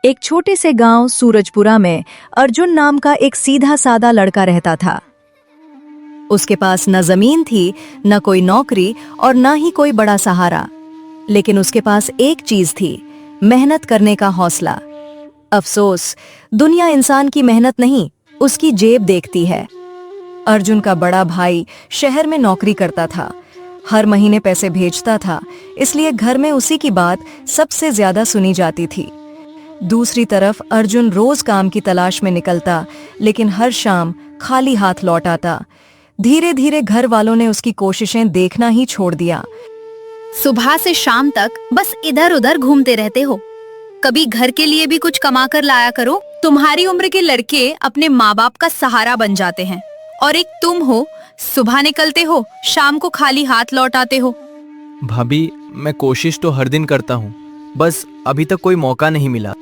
एक छोटे से गांव सूरजपुरा में अर्जुन नाम का एक सीधा सादा लड़का रहता था। उसके पास न जमीन थी, न कोई नौकरी और न ही कोई बड़ा सहारा, लेकिन उसके पास एक चीज थी, मेहनत करने का हौसला। अफसोस, दुनिया इंसान की मेहनत नहीं, उसकी जेब देखती है। अर्जुन का बड़ा भाई शहर में नौकरी करता था, हर महीने पैसे भेजता था, इसलिए घर में उसी की बात सबसे ज्यादा सुनी जाती थी। दूसरी तरफ अर्जुन रोज काम की तलाश में निकलता, लेकिन हर शाम खाली हाथ लौट आता। धीरे धीरे घर वालों ने उसकी कोशिशें देखना ही छोड़ दिया। सुबह से शाम तक बस इधर उधर घूमते रहते हो, कभी घर के लिए भी कुछ कमा कर लाया करो। तुम्हारी उम्र के लड़के अपने माँ बाप का सहारा बन जाते हैं, और एक तुम हो, सुबह निकलते हो, शाम को खाली हाथ लौट आते हो। भाभी, मैं कोशिश तो हर दिन करता हूँ, बस अभी तक कोई मौका नहीं मिला।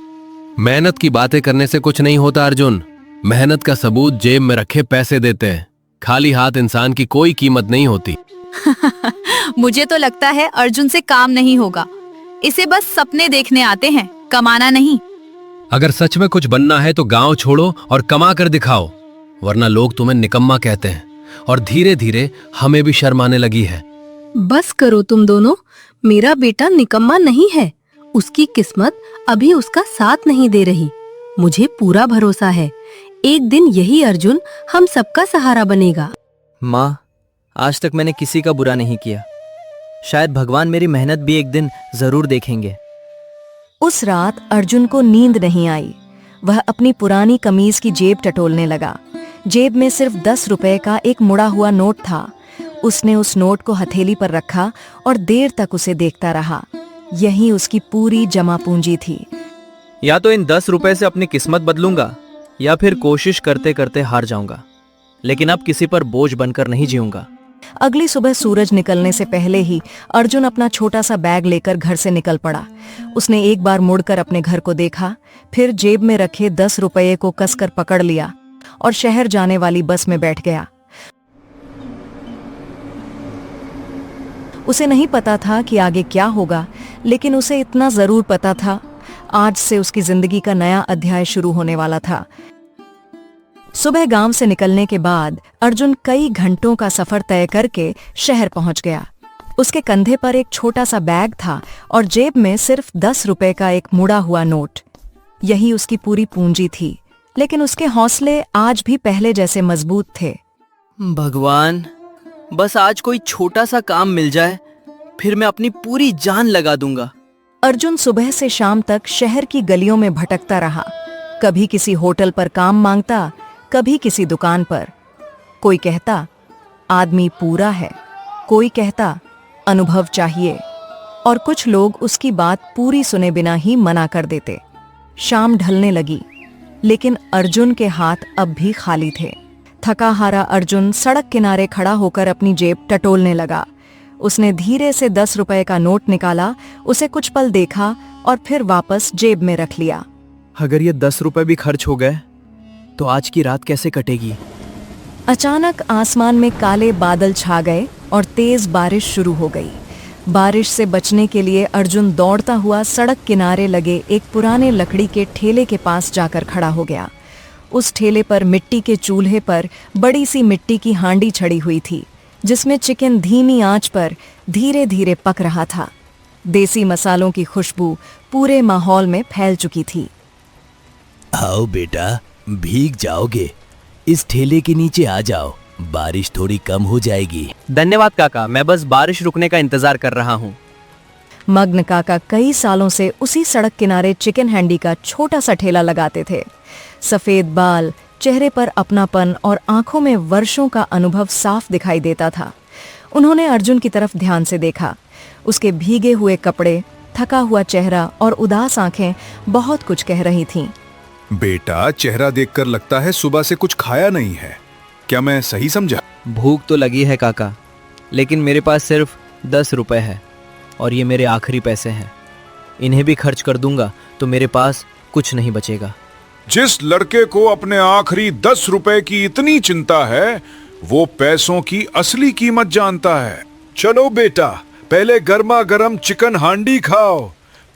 मेहनत की बातें करने से कुछ नहीं होता अर्जुन। मेहनत का सबूत जेब में रखे पैसे देते हैं। खाली हाथ इंसान की कोई कीमत नहीं होती। मुझे तो लगता है अर्जुन से काम नहीं होगा, इसे बस सपने देखने आते हैं, कमाना नहीं। अगर सच में कुछ बनना है तो गांव छोड़ो और कमा कर दिखाओ, वरना लोग तुम्हें निकम्मा कहते हैं और धीरे धीरे हमें भी शर्म आने लगी है। बस करो तुम दोनों, मेरा बेटा निकम्मा नहीं है, उसकी किस्मत अभी उसका साथ नहीं दे रही। मुझे पूरा भरोसा है, एक दिन यही अर्जुन हम सबका सहारा बनेगा। माँ, आज तक मैंने किसी का बुरा नहीं किया, शायद भगवान मेरी मेहनत भी एक दिन जरूर देखेंगे। उस रात अर्जुन को नींद नहीं आई। वह अपनी पुरानी कमीज की जेब टटोलने लगा। जेब में सिर्फ 10 रुपए का एक मुड़ा हुआ नोट था। उसने उस नोट को हथेली पर रखा और देर तक उसे देखता रहा। यही उसकी पूरी जमा पूंजी थी। या तो इन 10 रुपए से अपनी किस्मत बदलूंगा, या फिर कोशिश करते करते हार जाऊंगा, लेकिन अब किसी पर बोझ बनकर नहीं जीऊंगा। अगली सुबह सूरज निकलने से पहले ही अर्जुन अपना छोटा सा बैग लेकर घर से निकल पड़ा। उसने एक बार मुड़कर अपने घर को देखा, फिर जेब में रखे 10 रुपये को कसकर पकड़ लिया और शहर जाने वाली बस में बैठ गया। उसे नहीं पता था कि आगे क्या होगा, लेकिन उसे इतना जरूर पता था, आज से उसकी जिंदगी का नया अध्याय शुरू होने वाला था। सुबह गांव से निकलने के बाद अर्जुन कई घंटों का सफर तय करके शहर पहुंच गया। उसके कंधे पर एक छोटा सा बैग था और जेब में सिर्फ 10 रुपए का एक मुड़ा हुआ नोट। यही उसकी पूरी पूंजी थी, लेकिन उसके हौसले आज भी पहले जैसे मजबूत थे। भगवान, बस आज कोई छोटा सा काम मिल जाए, फिर मैं अपनी पूरी जान लगा दूंगा। अर्जुन सुबह से शाम तक शहर की गलियों में भटकता रहा। कभी किसी होटल पर काम मांगता, कभी किसी दुकान पर। कोई कहता आदमी पूरा है, कोई कहता अनुभव चाहिए, और कुछ लोग उसकी बात पूरी सुने बिना ही मना कर देते। शाम ढलने लगी, लेकिन अर्जुन के हाथ अब भी खाली थे। थका हारा अर्जुन सड़क किनारे खड़ा होकर अपनी जेब टटोलने लगा। उसने धीरे से 10 रुपए का नोट निकाला, उसे कुछ पल देखा और फिर वापस जेब में रख लिया। अगर ये 10 रुपए भी खर्च हो गए तो आज की रात कैसे कटेगी? अचानक आसमान में काले बादल छा गए और तेज बारिश शुरू हो गई। बारिश से बचने के लिए अर्जुन दौड़ता हुआ सड़क किनारे लगे एक पुराने लकड़ी के ठेले के पास जाकर खड़ा हो गया। उस ठेले पर मिट्टी के चूल्हे पर बड़ी सी मिट्टी की हांडी छड़ी हुई थी, जिसमें चिकन धीमी आंच पर धीरे धीरे पक रहा था। देसी मसालों की खुशबू पूरे माहौल में फैल चुकी थी। आओ बेटा, भीग जाओगे, इस ठेले के नीचे आ जाओ, बारिश थोड़ी कम हो जाएगी। धन्यवाद काका, मैं बस बारिश रुकने का इंतजार कर रहा हूँ। मग्न काका कई सालों से उसी सड़क किनारे चिकन हैंडी का छोटा सा ठेला लगाते थे। सफेद बाल, चेहरे पर अपनापन और आंखों में वर्षों का अनुभव साफ दिखाई देता था। उन्होंने अर्जुन की तरफ ध्यान से देखा। उसके भीगे हुए कपड़े, थका हुआ चेहरा और उदास आंखें बहुत कुछ कह रही थीं। बेटा, चेहरा देखकर लगता है सुबह से कुछ खाया नहीं है, क्या मैं सही समझा? भूख तो लगी है काका, लेकिन मेरे पास सिर्फ 10 रुपए है और ये मेरे आखिरी पैसे हैं। इन्हें भी खर्च कर दूंगा तो मेरे पास कुछ नहीं बचेगा। जिस लड़के को अपने आखिरी 10 रुपए की इतनी चिंता है, वो पैसों की असली कीमत जानता है। चलो बेटा, पहले गर्मा गर्म चिकन हांडी खाओ,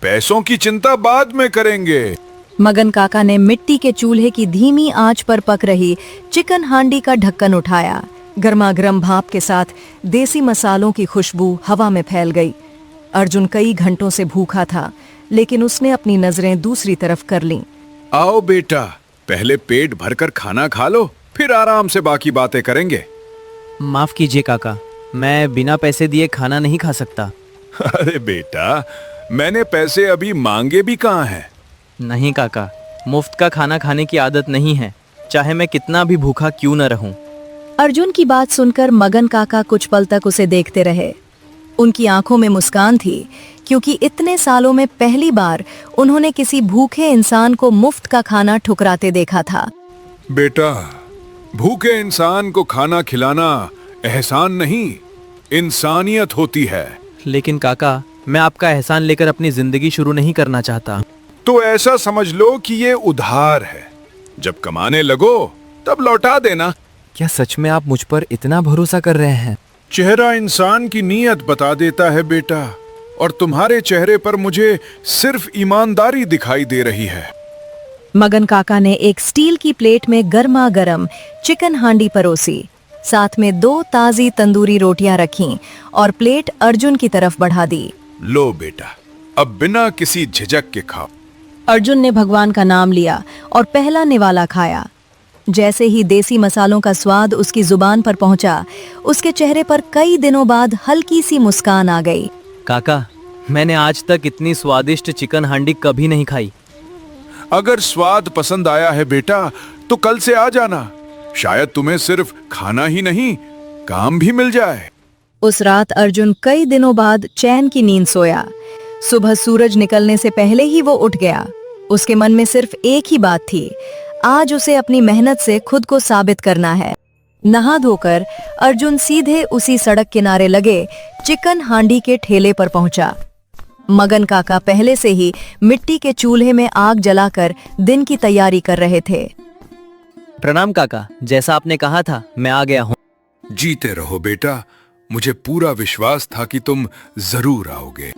पैसों की चिंता बाद में करेंगे। मगन काका ने मिट्टी के चूल्हे की धीमी आंच पर पक रही चिकन हांडी का ढक्कन उठाया। गर्मागर्म भाप के साथ देसी मसालों की खुशबू हवा में फैल गई। अर्जुन कई घंटों से भूखा था, लेकिन उसने अपनी नजरें दूसरी तरफ कर लीं। आओ बेटा, पहले पेट भरकर खाना खा लो, फिर आराम से बाकी बातें करेंगे। माफ कीजिए काका, मैं बिना पैसे दिए खाना नहीं खा सकता। अरे बेटा, मैंने पैसे अभी मांगे भी कहाँ हैं। नहीं काका, मुफ्त का खाना खाने की आदत नहीं है, चाहे मैं कितना भी भूखा क्यों न रहूं। अर्जुन की बात सुनकर मगन काका कुछ पल तक उसे देखते रहे। उनकी आंखों में मुस्कान थी, क्योंकि इतने सालों में पहली बार उन्होंने किसी भूखे इंसान को मुफ्त का खाना ठुकराते देखा था। बेटा, भूखे इंसान को खाना खिलाना एहसान नहीं, इंसानियत होती है। लेकिन काका, मैं आपका एहसान लेकर अपनी जिंदगी शुरू नहीं करना चाहता। तो ऐसा समझ लो कि ये उधार है, जब कमाने लगो तब लौटा देना। क्या सच में आप मुझ पर इतना भरोसा कर रहे हैं? चेहरा इंसान की नीयत बता देता है बेटा, और तुम्हारे चेहरे पर मुझे सिर्फ ईमानदारी दिखाई दे रही है। मगन काका ने एक स्टील की प्लेट में गर्मा गर्म चिकन हांडी परोसी, साथ में 2 ताजी तंदूरी रोटियां रखीं और प्लेट अर्जुन की तरफ बढ़ा दी। लो बेटा, अब बिना किसी झिझक के खाओ। अर्जुन ने भगवान का नाम लिया और पहला निवाला खाया। जैसे ही देसी मसालों का स्वाद उसकी जुबान पर पहुंचा, उसके चेहरे पर कई दिनों बाद हल्की सी मुस्कान आ गई। काका, मैंने आज तक इतनी स्वादिष्ट चिकन हांडी कभी नहीं खाई। अगर स्वाद पसंद आया है बेटा, तो कल से आ जाना, शायद तुम्हें सिर्फ खाना ही नहीं, काम भी मिल जाए। उस रात अर्जुन कई दिनों बाद चैन की नींद सोया। सुबह सूरज निकलने से पहले ही वो उठ गया। उसके मन में सिर्फ एक ही बात थी, आज उसे अपनी मेहनत से खुद को साबित करना है। नहा धोकर अर्जुन सीधे उसी सड़क किनारे लगे चिकन हांडी के ठेले पर पहुंचा। मगन काका पहले से ही मिट्टी के चूल्हे में आग जलाकर दिन की तैयारी कर रहे थे। प्रणाम काका, जैसा आपने कहा था मैं आ गया हूँ। जीते रहो बेटा, मुझे पूरा विश्वास था कि तुम जरूर आओगे।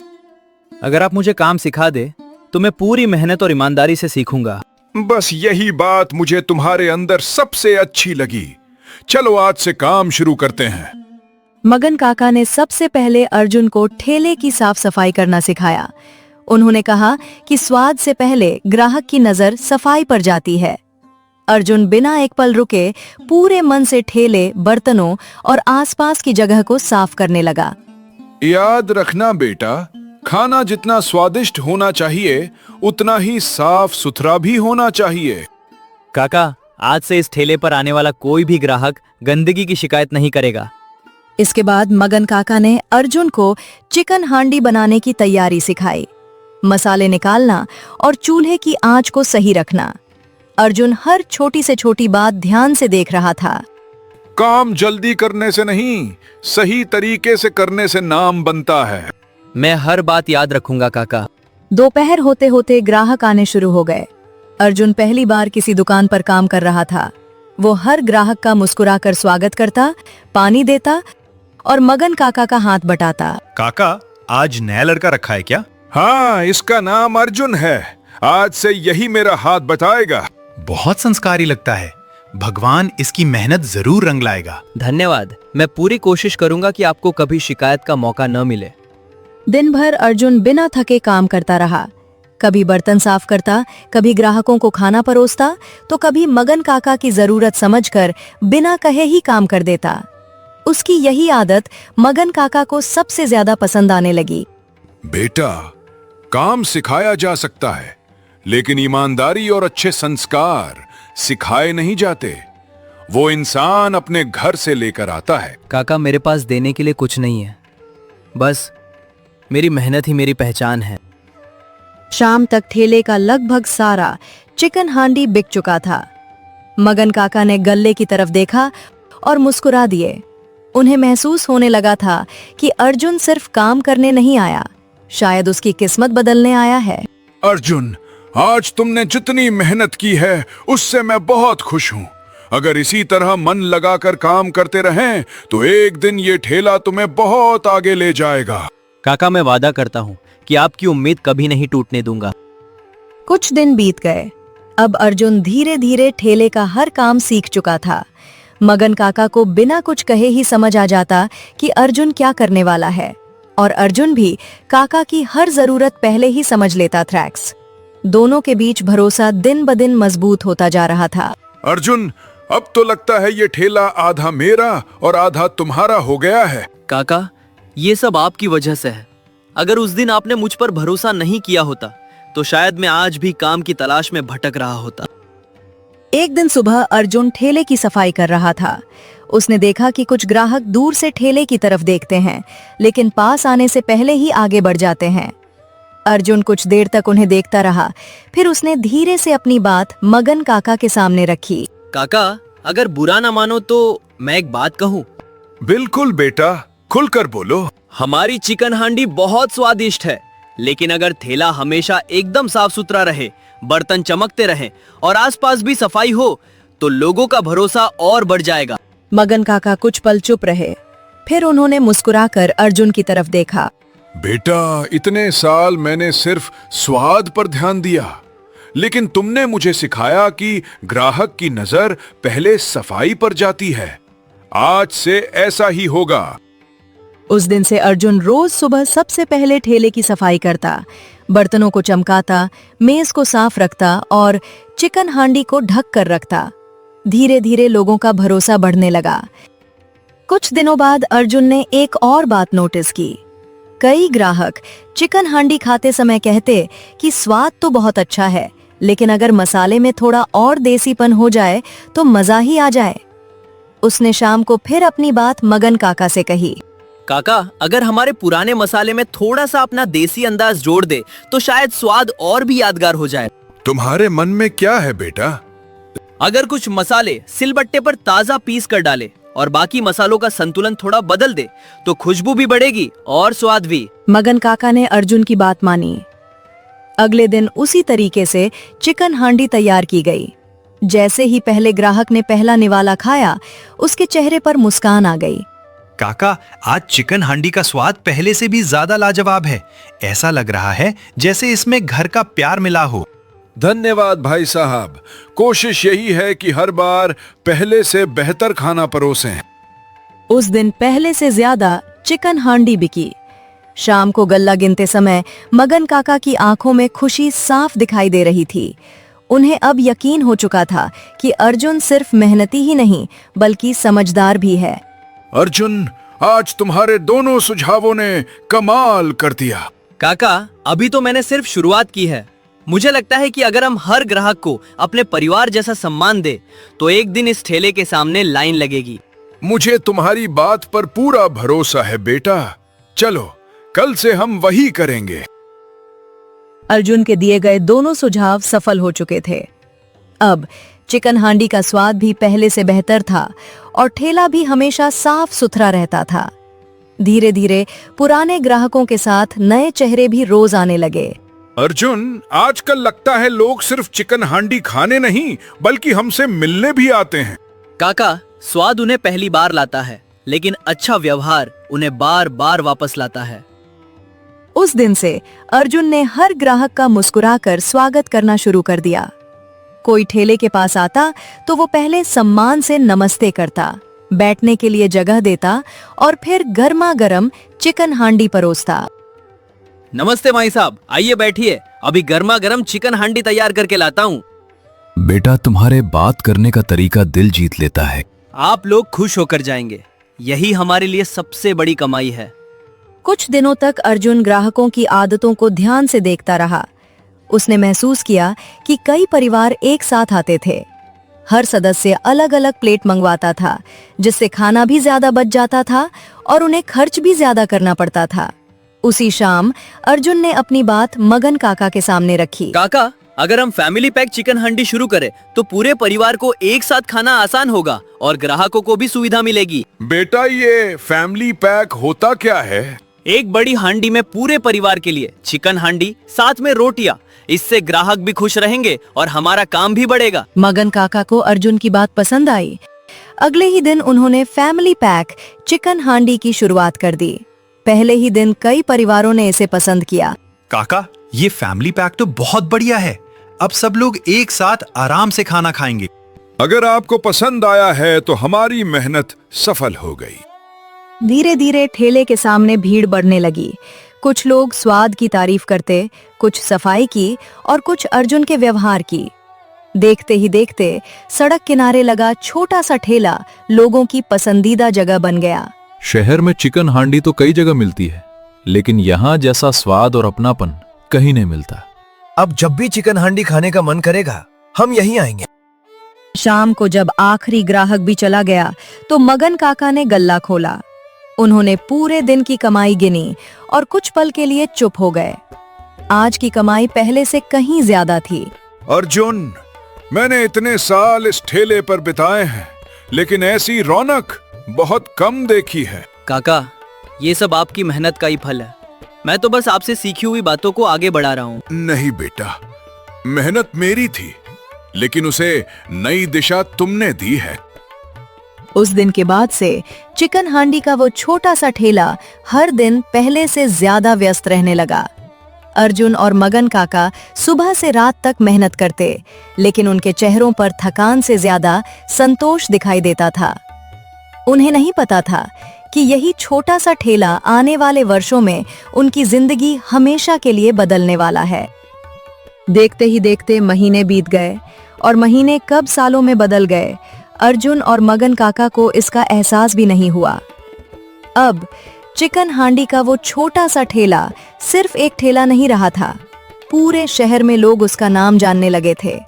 अगर आप मुझे काम सिखा दे तो मैं पूरी मेहनत और ईमानदारी से सीखूंगा। बस यही बात मुझे तुम्हारे अंदर सबसे अच्छी लगी। चलो आज से काम शुरू करते हैं। मगन काका ने सबसे पहले अर्जुन को ठेले की साफ सफाई करना सिखाया। उन्होंने कहा कि स्वाद से पहले ग्राहक की नजर सफाई पर जाती है। अर्जुन बिना एक पल रुके पूरे मन से ठेले, बर्तनों और आसपास की जगह को साफ करने लगा। याद रखना बेटा, खाना जितना स्वादिष्ट होना चाहिए, उतना ही साफ सुथरा भी होना चाहिए। काका, आज से इस ठेले पर आने वाला कोई भी ग्राहक गंदगी की शिकायत नहीं करेगा। इसके बाद मगन काका ने अर्जुन को चिकन हांडी बनाने की तैयारी सिखाई। मसाले निकालना और चूल्हे की आंच को सही रखना। अर्जुन हर छोटी से छोटी बात ध्यान से देख रहा था। काम जल्दी करने से नहीं, सही तरीके से करने से नाम बनता है। मैं हर बात याद रखूंगा काका। दोपहर होते होते ग्राहक आने शुरू हो गए। अर्जुन पहली बार किसी दुकान पर काम कर रहा था। वो हर ग्राहक का मुस्कुराकर स्वागत करता, पानी देता और मगन काका का हाथ बटाता। काका, आज नया लड़का रखा है क्या? हाँ, इसका नाम अर्जुन है। आज से यही मेरा हाथ बटाएगा। बहुत संस्कारी लगता है। भगवान इसकी मेहनत जरूर रंग लाएगा। धन्यवाद। मैं पूरी कोशिश करूंगा कि आपको कभी शिकायत का मौका न मिले। दिन भर अर्जुन बिना थके काम करता रहा। कभी बर्तन साफ करता, कभी ग्राहकों को खाना परोसता, तो कभी मगन काका की जरूरत समझकर बिना कहे ही काम कर देता। उसकी यही आदत मगन काका को सबसे ज्यादा पसंद आने लगी। बेटा, काम सिखाया जा सकता है, लेकिन ईमानदारी और अच्छे संस्कार सिखाए नहीं जाते। वो इंसान अपने घर से लेकर आता है। काका, मेरे पास देने के लिए कुछ नहीं है, बस मेरी मेहनत ही मेरी पहचान है। शाम तक ठेले का लगभग सारा चिकन हांडी बिक चुका था। मगन काका ने गल्ले की तरफ देखा और मुस्कुरा दिए। उन्हें महसूस होने लगा था कि अर्जुन सिर्फ काम करने नहीं आया, शायद उसकी किस्मत बदलने आया है। अर्जुन, आज तुमने जितनी मेहनत की है उससे मैं बहुत खुश हूँ। अगर इसी तरह मन लगाकर काम करते रहें तो एक दिन ये ठेला तुम्हें बहुत आगे ले जाएगा। काका, मैं वादा करता हूँ कि आपकी उम्मीद कभी नहीं टूटने दूंगा। कुछ दिन बीत गए। अब अर्जुन धीरे धीरे ठेले का हर काम सीख चुका था। मगन काका को बिना कुछ कहे ही समझ आ जाता कि अर्जुन क्या करने वाला है, और अर्जुन भी काका की हर जरूरत पहले ही समझ लेता था। दोनों के बीच भरोसा दिन ब दिन मजबूत होता जा रहा था। अर्जुन, अब तो लगता है ये ठेला आधा मेरा और आधा तुम्हारा हो गया है। काका, ये सब आपकी वजह से है। अगर उस दिन आपने मुझ पर भरोसा नहीं किया होता तो शायद मैं आज भी काम की तलाश में भटक रहा होता। एक दिन सुबह अर्जुन ठेले की सफाई कर रहा था। उसने देखा कि कुछ ग्राहक दूर से ठेले की तरफ देखते हैं, लेकिन पास आने से पहले ही आगे बढ़ जाते हैं। अर्जुन कुछ देर तक उन्हें देखता रहा, फिर उसने धीरे से अपनी बात मगन काका के सामने रखी। काका, अगर बुरा ना मानो तो मैं एक बात कहूँ। बिल्कुल बेटा, खुलकर बोलो। हमारी चिकन हांडी बहुत स्वादिष्ट है, लेकिन अगर ठेला हमेशा एकदम साफ सुथरा रहे, बर्तन चमकते रहे और आसपास भी सफाई हो तो लोगों का भरोसा और बढ़ जाएगा। मगन काका कुछ पल चुप रहे, फिर उन्होंने मुस्कुराकर अर्जुन की तरफ देखा। बेटा, इतने साल मैंने सिर्फ स्वाद पर ध्यान दिया, लेकिन तुमने मुझे सिखाया कि ग्राहक की नजर पहले सफाई पर जाती है। आज से ऐसा ही होगा। उस दिन से अर्जुन रोज सुबह सबसे पहले ठेले की सफाई करता, बर्तनों को चमकाता, मेज को साफ रखता और चिकन हांडी को ढक कर रखता। धीरे धीरे लोगों का भरोसा बढ़ने लगा। कुछ दिनों बाद अर्जुन ने एक और बात नोटिस की। कई ग्राहक चिकन हांडी खाते समय कहते कि स्वाद तो बहुत अच्छा है, लेकिन अगर मसाले में थोड़ा और देसीपन हो जाए तो मजा ही आ जाए। उसने शाम को फिर अपनी बात मगन काका से कही। काका, अगर हमारे पुराने मसाले में थोड़ा सा अपना देसी अंदाज जोड़ दे तो शायद स्वाद और भी यादगार हो जाए। तुम्हारे मन में क्या है बेटा? अगर कुछ मसाले सिलबट्टे पर ताजा पीस कर डाले और बाकी मसालों का संतुलन थोड़ा बदल दे तो खुशबू भी बढ़ेगी और स्वाद भी। मगन काका ने अर्जुन की बात मानी। अगले दिन उसी तरीके से चिकन हांडी तैयार की गई। जैसे ही पहले ग्राहक ने पहला निवाला खाया, उसके चेहरे पर मुस्कान आ गई। काका, आज चिकन हांडी का स्वाद पहले से भी ज्यादा लाजवाब है। ऐसा लग रहा है जैसे इसमें घर का प्यार मिला हो। धन्यवाद भाई साहब। कोशिश यही है कि हर बार पहले से बेहतर खाना परोसें। उस दिन पहले से ज्यादा चिकन हांडी बिकी। शाम को गल्ला गिनते समय मगन काका की आंखों में खुशी साफ दिखाई दे रही थी। उन्हें अब यकीन हो चुका था कि अर्जुन सिर्फ मेहनती ही नहीं बल्कि समझदार भी है। अर्जुन, आज तुम्हारे दोनों सुझावों ने कमाल कर दिया। काका, अभी तो मैंने सिर्फ शुरुआत की है। मुझे लगता है कि अगर हम हर ग्राहक को अपने परिवार जैसा सम्मान दे तो एक दिन इस ठेले के सामने लाइन लगेगी। मुझे तुम्हारी बात पर पूरा भरोसा है बेटा। चलो, कल से हम वही करेंगे। अर्जुन के दिए गए दोनों सुझाव सफल हो चुके थे। अब चिकन हांडी का स्वाद भी पहले से बेहतर था और ठेला भी हमेशा साफ सुथरा रहता था। धीरे धीरे पुराने ग्राहकों के साथ नए चेहरे भी रोज आने लगे। अर्जुन, आजकल लगता है लोग सिर्फ चिकन हांडी खाने नहीं बल्कि हमसे मिलने भी आते हैं। काका, स्वाद उन्हें पहली बार लाता है, लेकिन अच्छा व्यवहार उन्हें बार बार वापस लाता है। उस दिन से अर्जुन ने हर ग्राहक का मुस्कुराकर स्वागत करना शुरू कर दिया। कोई ठेले के पास आता तो वो पहले सम्मान से नमस्ते करता, बैठने के लिए जगह देता और फिर गर्मा गर्म चिकन हांडी परोसता। नमस्ते भाई साहब, आइए बैठिए, अभी गर्मा गर्म चिकन हांडी तैयार करके लाता हूँ। बेटा, तुम्हारे बात करने का तरीका दिल जीत लेता है। आप लोग खुश होकर जाएंगे, यही हमारे लिए सबसे बड़ी कमाई है। कुछ दिनों तक अर्जुन ग्राहकों की आदतों को ध्यान से देखता रहा। उसने महसूस किया कि कई परिवार एक साथ आते थे। हर सदस्य अलग अलग प्लेट मंगवाता था, जिससे खाना भी ज्यादा बच जाता था और उन्हें खर्च भी ज्यादा करना पड़ता था। उसी शाम अर्जुन ने अपनी बात मगन काका के सामने रखी। काका, अगर हम फैमिली पैक चिकन हांडी शुरू करें तो पूरे परिवार को एक साथ खाना आसान होगा और ग्राहकों को भी सुविधा मिलेगी। बेटा, ये फैमिली पैक होता क्या है? एक बड़ी हांडी में पूरे परिवार के लिए चिकन हांडी, साथ में रोटियां। इससे ग्राहक भी खुश रहेंगे और हमारा काम भी बढ़ेगा। मगन काका को अर्जुन की बात पसंद आई। अगले ही दिन उन्होंने फैमिली पैक चिकन हांडी की शुरुआत कर दी। पहले ही दिन कई परिवारों ने इसे पसंद किया। काका, ये फैमिली पैक तो बहुत बढ़िया है। अब सब लोग एक साथ आराम से खाना खाएंगे। अगर आपको पसंद आया है तो हमारी मेहनत सफल हो गई। धीरे धीरे ठेले के सामने भीड़ बढ़ने लगी। कुछ लोग स्वाद की तारीफ करते, कुछ सफाई की और कुछ अर्जुन के व्यवहार की। देखते ही देखते सड़क किनारे लगा छोटा सा ठेला लोगों की पसंदीदा जगह बन गया। शहर में चिकन हांडी तो कई जगह मिलती है, लेकिन यहाँ जैसा स्वाद और अपनापन कहीं नहीं मिलता। अब जब भी चिकन हांडी खाने का मन करेगा हम यहीं आएंगे। शाम को जब आखिरी ग्राहक भी चला गया तो मगन काका ने गल्ला खोला। उन्होंने पूरे दिन की कमाई गिनी और कुछ पल के लिए चुप हो गए। आज की कमाई पहले से कहीं ज्यादा थी। अर्जुन, मैंने इतने साल इस ठेले पर बिताए हैं, लेकिन ऐसी रौनक बहुत कम देखी है। काका, ये सब आपकी मेहनत का ही फल है। मैं तो बस आपसे सीखी हुई बातों को आगे बढ़ा रहा हूँ। नहीं बेटा, मेहनत मेरी थी, लेकिन उसे नई दिशा तुमने दी है। उस दिन के बाद से चिकन हांडी का वो छोटा सा ठेला हर दिन पहले से ज्यादा व्यस्त रहने लगा। अर्जुन और मगन काका सुबह से रात तक मेहनत करते, लेकिन उनके चेहरों पर थकान से ज्यादा संतोष दिखाई देता था। उन्हें नहीं पता था कि यही छोटा सा ठेला आने वाले वर्षों में उनकी जिंदगी हमेशा के लिए बदलने वाला है। देखते ही देखते महीने बीत गए और महीने कब सालों में बदल गए, अर्जुन और मगन काका को इसका एहसास भी नहीं हुआ। अब चिकन हांडी का वो छोटा सा ठेला सिर्फ एक ठेला नहीं रहा था। पूरे शहर में लोग उसका नाम जानने लगे थे।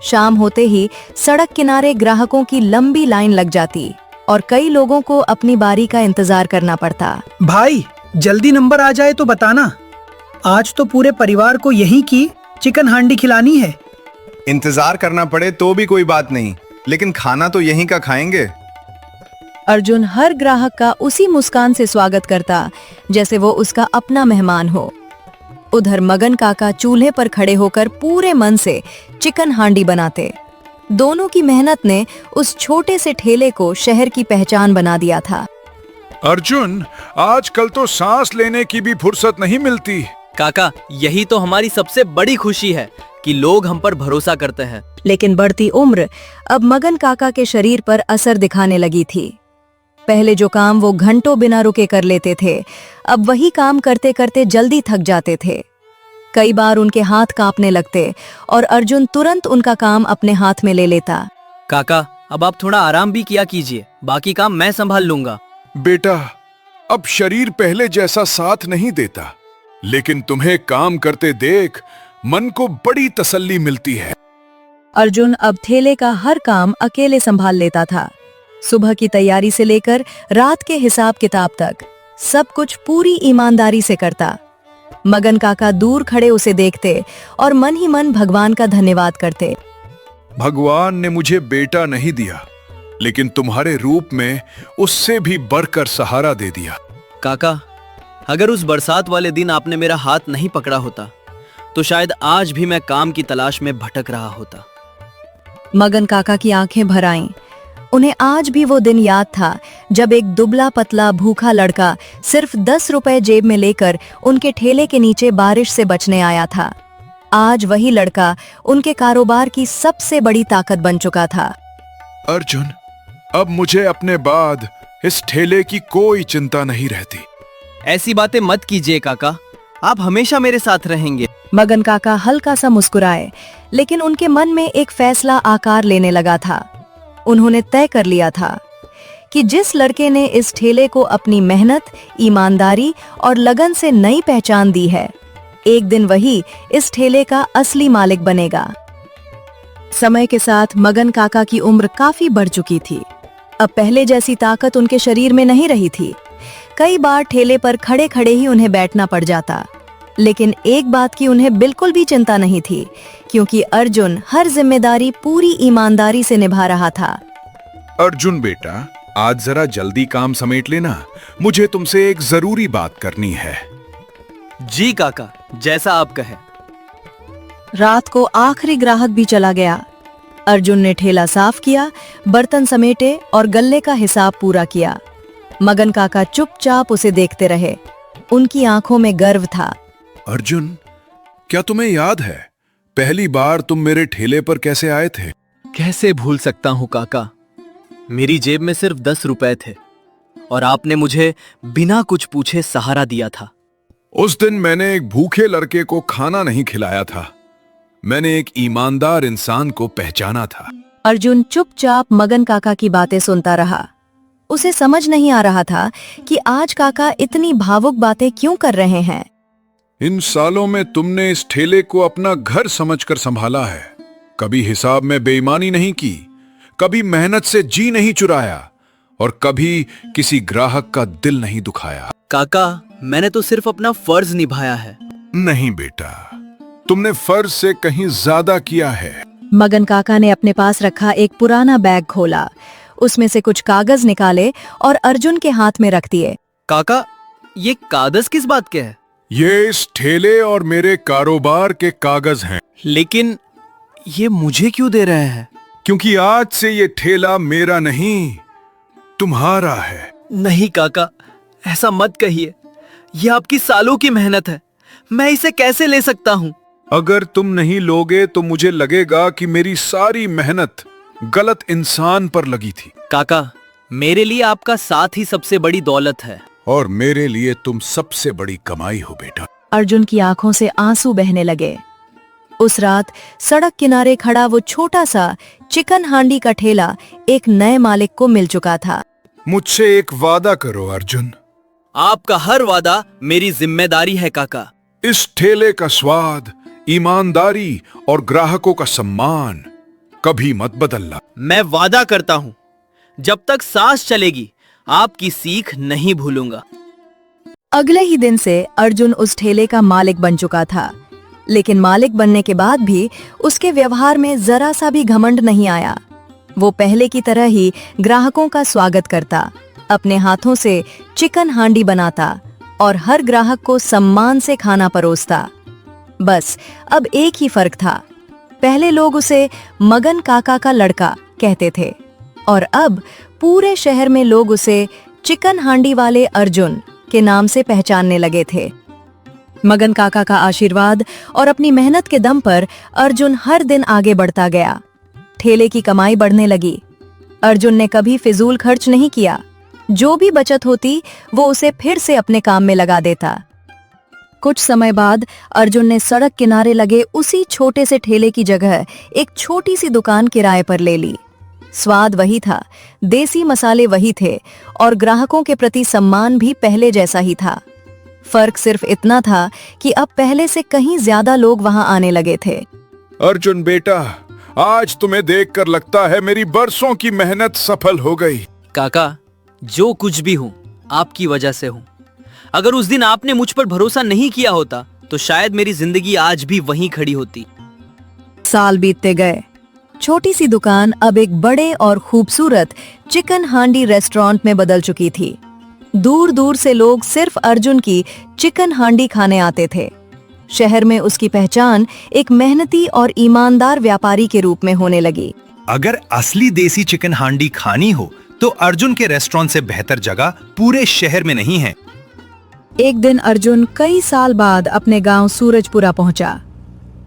शाम होते ही सड़क किनारे ग्राहकों की लंबी लाइन लग जाती और कई लोगों को अपनी बारी का इंतजार करना पड़ता। भाई, जल्दी नंबर आ जाए तो बताना। आज तो पूरे परिवार को यहीं की चिकन हांडी खिलानी है। इंतजार करना पड़े तो भी कोई बात नहीं, लेकिन खाना तो यहीं का खाएंगे। अर्जुन हर ग्राहक का उसी मुस्कान से स्वागत करता जैसे वो उसका अपना मेहमान हो। उधर मगन काका चूल्हे पर खड़े होकर पूरे मन से चिकन हांडी बनाते। दोनों की मेहनत ने उस छोटे से ठेले को शहर की पहचान बना दिया था। अर्जुन, आजकल तो सांस लेने की भी फुर्सत नहीं मिलती। काका, यही तो हमारी सबसे बड़ी खुशी है कि लोग हम पर भरोसा करते हैं। लेकिन बढ़ती उम्र अब मगन काका के शरीर पर असर दिखाने लगी थी। पहले जो काम वो घंटों बिना रुके कर लेते थे, अब वही काम करते करते जल्दी थक जाते थे। कई बार उनके हाथ कांपने लगते और अर्जुन तुरंत उनका काम अपने हाथ में ले लेता। काका, अब आप थोड़ा आराम भी किया कीजिए, बाकी काम मैं संभाल लूंगा। बेटा, अब शरीर पहले जैसा साथ नहीं देता, लेकिन तुम्हें काम करते देख मन को बड़ी तसल्ली मिलती है। अर्जुन अब ठेले का हर काम अकेले संभाल लेता था। सुबह की तैयारी से लेकर रात के हिसाब किताब तक सब कुछ पूरी ईमानदारी से करता। मगन काका दूर खड़े उसे देखते और मन ही मन भगवान का धन्यवाद करते। भगवान ने मुझे बेटा नहीं दिया, लेकिन तुम्हारे रूप में उससे भी बढ़कर सहारा दे दिया। काका, अगर उस बरसात वाले दिन आपने मेरा हाथ नहीं पकड़ा होता तो शायद आज भी मैं काम की तलाश में भटक रहा होता। मगन काका की आंखें भर आईं। उन्हें आज भी वो दिन याद था जब एक दुबला पतला भूखा लड़का सिर्फ 10 रुपए जेब में लेकर उनके ठेले के नीचे बारिश से बचने आया था। आज वही लड़का उनके कारोबार की सबसे बड़ी ताकत बन चुका था। अर्जुन, अब मुझे अपने बाद इस ठेले की कोई चिंता नहीं रहती। ऐसी बातें मत कीजिए काका, आप हमेशा मेरे साथ रहेंगे। मगन काका हल्का सा मुस्कुराए, लेकिन उनके मन में एक फैसला आकार लेने लगा था। उन्होंने तय कर लिया था कि जिस लड़के ने इस ठेले को अपनी मेहनत, ईमानदारी और लगन से नई पहचान दी है, एक दिन वही इस ठेले का असली मालिक बनेगा। समय के साथ मगन काका की उम्र काफी बढ़ चुकी थी। अब पहले जैसी ताकत उनके शरीर में नहीं रही थी। कई बार ठेले पर खड़े खड़े ही उन्हें बैठना पड़ जाता, लेकिन एक बात की उन्हें बिल्कुल भी चिंता नहीं थी, क्योंकि अर्जुन हर जिम्मेदारी पूरी ईमानदारी से निभा रहा था। अर्जुन बेटा, आज जरा जल्दी काम समेट लेना, मुझे तुमसे एक जरूरी बात करनी है। जी काका, जैसा आप कहें। रात को आखिरी ग्राहक भी चला गया। अर्जुन ने ठेला साफ किया, बर्तन समेटे और गल्ले का हिसाब पूरा किया। मगन काका चुपचाप उसे देखते रहे। उनकी आंखों में गर्व था। अर्जुन, क्या तुम्हें याद है पहली बार तुम मेरे ठेले पर कैसे आए थे? कैसे भूल सकता हूँ काका। मेरी जेब में सिर्फ 10 रुपए थे और आपने मुझे बिना कुछ पूछे सहारा दिया था। उस दिन मैंने एक भूखे लड़के को खाना नहीं खिलाया था। मैंने एक ईमानदार इंसान को पहचाना था। अर्जुन चुपचाप मगन काका की बातें सुनता रहा। उसे समझ नहीं आ रहा था कि आज काका इतनी भावुक बातें क्यों कर रहे हैं। इन सालों में तुमने इस ठेले को अपना घर समझकर संभाला है। कभी हिसाब में बेईमानी नहीं की, कभी मेहनत से जी नहीं चुराया और कभी किसी ग्राहक का दिल नहीं दुखाया। काका, मैंने तो सिर्फ अपना फर्ज निभाया है। नहीं बेटा, तुमने फर्ज से कहीं ज्यादा किया है। मगन काका ने अपने पास रखा एक पुराना बैग खोला, उसमें से कुछ कागज निकाले और अर्जुन के हाथ में रख दिए। काका, ये कागज किस बात के हैं? ये इस ठेले और मेरे कारोबार के कागज हैं। लेकिन ये मुझे क्यों दे रहे हैं? क्योंकि आज से ये ठेला मेरा नहीं, तुम्हारा है। नहीं काका, ऐसा मत कहिए। ये आपकी सालों की मेहनत है, मैं इसे कैसे ले सकता हूँ? अगर तुम नहीं लोगे तो मुझे लगेगा कि मेरी सारी मेहनत गलत इंसान पर लगी थी। काका, मेरे लिए आपका साथ ही सबसे बड़ी दौलत है। और मेरे लिए तुम सबसे बड़ी कमाई हो बेटा। अर्जुन की आंखों से आंसू बहने लगे। उस रात सड़क किनारे खड़ा वो छोटा सा चिकन हांडी का ठेला एक नए मालिक को मिल चुका था। मुझसे एक वादा करो अर्जुन। आपका हर वादा मेरी जिम्मेदारी है काका। इस ठेले का स्वाद, ईमानदारी और ग्राहकों का सम्मान कभी मत बदलना। मैं वादा करता हूँ, जब तक सांस चलेगी आपकी सीख नहीं भूलूंगा। अगले ही दिन से अर्जुन उस ठेले का मालिक बन चुका था, लेकिन मालिक बनने के बाद भी उसके व्यवहार में जरा सा भी घमंड नहीं आया। वो पहले की तरह ही ग्राहकों का स्वागत करता, अपने हाथों से चिकन हांडी बनाता और हर ग्राहक को सम्मान से खाना परोसता। बस अब एक ही फर्क था, पहले लोग उसे मगन काका का लड़का कहते थे और अब पूरे शहर में लोग उसे चिकन हांडी वाले अर्जुन के नाम से पहचानने लगे थे। मगन काका का आशीर्वाद और अपनी मेहनत के दम पर अर्जुन हर दिन आगे बढ़ता गया। ठेले की कमाई बढ़ने लगी। अर्जुन ने कभी फिजूल खर्च नहीं किया। जो भी बचत होती वो उसे फिर से अपने काम में लगा देता। कुछ समय बाद अर्जुन ने सड़क किनारे लगे उसी छोटे से ठेले की जगह एक छोटी सी दुकान किराए पर ले ली। स्वाद वही था, देसी मसाले वही थे और ग्राहकों के प्रति सम्मान भी पहले जैसा ही था। फर्क सिर्फ इतना था कि अब पहले से कहीं ज्यादा लोग वहां आने लगे थे। अर्जुन बेटा, आज तुम्हें देखकर लगता है मेरी बरसों की मेहनत सफल हो गई। काका, जो कुछ भी हूँ आपकी वजह से हूँ। अगर उस दिन आपने मुझ पर भरोसा नहीं किया होता तो शायद मेरी जिंदगी आज भी वहीं खड़ी होती। साल बीतते गए। छोटी सी दुकान अब एक बड़े और खूबसूरत चिकन हांडी रेस्टोरेंट में बदल चुकी थी। दूर दूर से लोग सिर्फ अर्जुन की चिकन हांडी खाने आते थे। शहर में उसकी पहचान एक मेहनती और ईमानदार व्यापारी के रूप में होने लगी। अगर असली देसी चिकन हांडी खानी हो तो अर्जुन के रेस्टोरेंट से बेहतर जगह पूरे शहर में नहीं है। एक दिन अर्जुन कई साल बाद अपने गांव सूरजपुरा पहुंचा।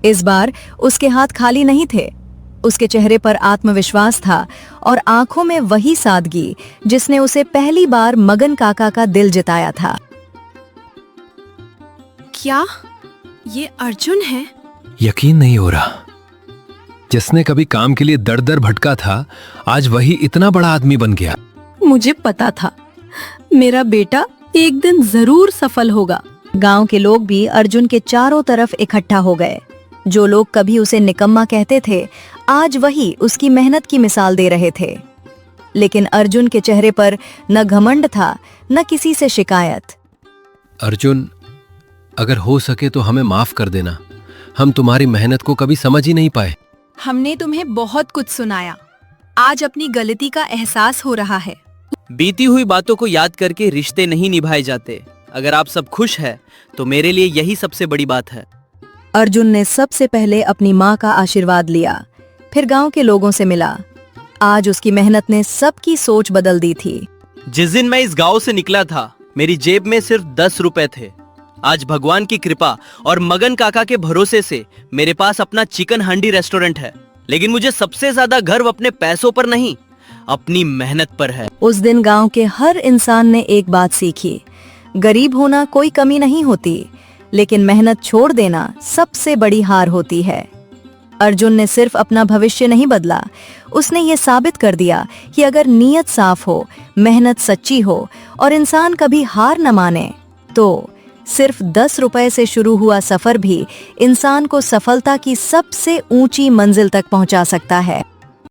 इस बार उसके हाथ खाली नहीं थे। उसके चेहरे पर आत्मविश्वास था और आंखों में वही सादगी जिसने उसे पहली बार मगन काका का दिल जिताया था। क्या ये अर्जुन है? यकीन नहीं हो रहा। जिसने कभी काम के लिए दर दर भटका था, आज वही इतना बड़ा आदमी बन गया। मुझे पता था मेरा बेटा एक दिन जरूर सफल होगा। गांव के लोग भी अर्जुन के चारों तरफ इकट्ठा हो गए। जो लोग कभी उसे निकम्मा कहते थे, आज वही उसकी मेहनत की मिसाल दे रहे थे। लेकिन अर्जुन के चेहरे पर न घमंड था, न किसी से शिकायत। अर्जुन, अगर हो सके तो हमें माफ कर देना। हम तुम्हारी मेहनत को कभी समझ ही नहीं पाए। हमने तुम्हें बहुत कुछ सुनाया। आज अपनी गलती का एहसास हो रहा है। बीती हुई बातों को याद करके रिश्ते नहीं निभाए जाते। अगर आप सब खुश हैं, तो मेरे लिए यही सबसे बड़ी बात है। अर्जुन ने सबसे पहले अपनी माँ का आशीर्वाद लिया, फिर गांव के लोगों से मिला। आज उसकी मेहनत ने सबकी सोच बदल दी थी। जिस दिन मैं इस गांव से निकला था, मेरी जेब में सिर्फ 10 रुपए थे। आज भगवान की कृपा और मगन काका के भरोसे से मेरे पास अपना चिकन हांडी रेस्टोरेंट है। लेकिन मुझे सबसे ज्यादा गर्व अपने पैसों पर नहीं, अपनी मेहनत पर है। उस दिन गांव के हर इंसान ने एक बात सीखी, गरीब होना कोई कमी नहीं होती, लेकिन मेहनत छोड़ देना सबसे बड़ी हार होती है। अर्जुन ने सिर्फ अपना भविष्य नहीं बदला, उसने ये साबित कर दिया कि अगर नीयत साफ हो, मेहनत सच्ची हो और इंसान कभी हार न माने, तो सिर्फ 10 रुपए से शुरू हुआ सफर भी इंसान को सफलता की सबसे ऊंची मंजिल तक पहुंचा सकता है।